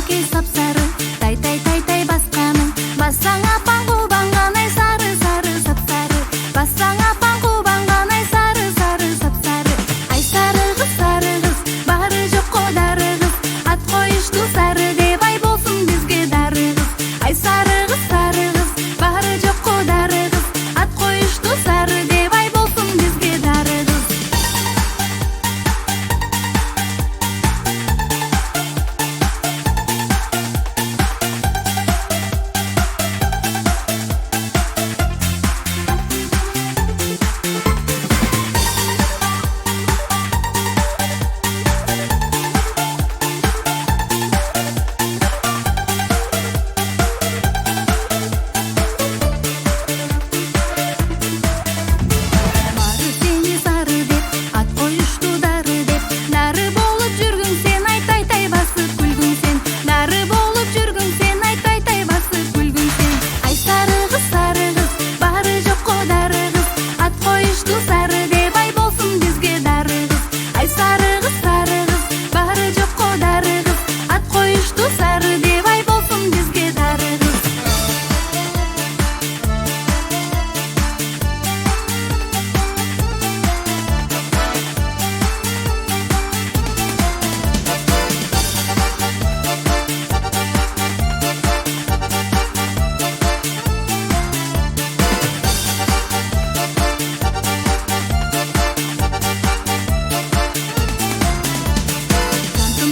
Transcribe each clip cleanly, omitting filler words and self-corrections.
Кей сап-сары, тай-тай-тай-тай басқаның. Бассаң апаң қубанған, ай сары-сары сап-сары. Бассаң апаң қубанған, ай сары-сары сап-сары. Ай сары қыз, бары жоқ қодары қыз. Ат қойышты сары деп ай болсын бізге дары қыз. Ай сары қыз, бары жоқ қодары қыз. Ат қойышты сары деп ай болсын бізге дары қыз. Бары сені сары деп, ат қойышты дары деп. Дары болып жүргің сен, ай тай-тай басып күлгің сен. Дары болып жүргің сен, ай тай-тай басып күлгің сен. Ай сары қыз, бары жоқ қодары қыз. Ат қойышты сары деп ай болсын бізге дары қыз. Ай сары қыз, бары жоқ қодары қыз. Ат қойышты сары деп ай болсын бізге дары қыз.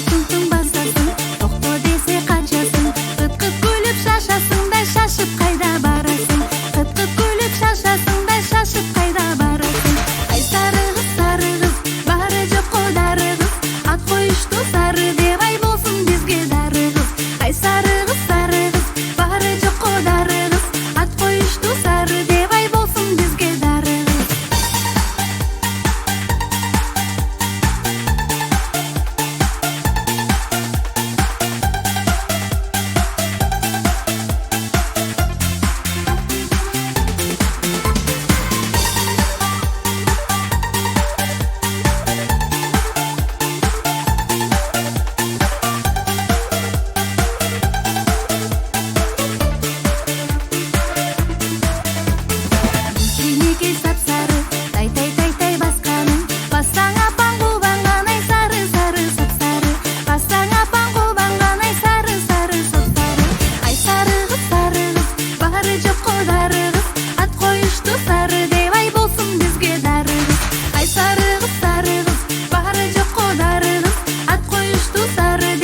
Тың-тың басасың, тоқта десе қашасың. Қыт-қыт күліп шашасың, шашып қайда барасың. Қыт-қыт күліп шашасың, шашып қайда барасың. Ай сары қыз, бары жоқ қодары қыз. Ат қойышты сары деп ай болсын бізге дары қыз. Ай сары қыз, бары жоқ қодары қыз. Ат қойышты сары деп ай болсын бізге дары қыз. Кей сап-сары, тай-тай-тай-тай басқаның. Бассаң апаң қубанған, ай сары-сары сап-сары. Бассаң апаң қубанған, ай сары-сары сап-сары. Ай сары қыз, бары жоқ қодары қыз. Ат қойышты сары деп ай болсын бізге дары қыз. Ай сары қыз, бары жоқ қодары қыз. Ат қойышты сары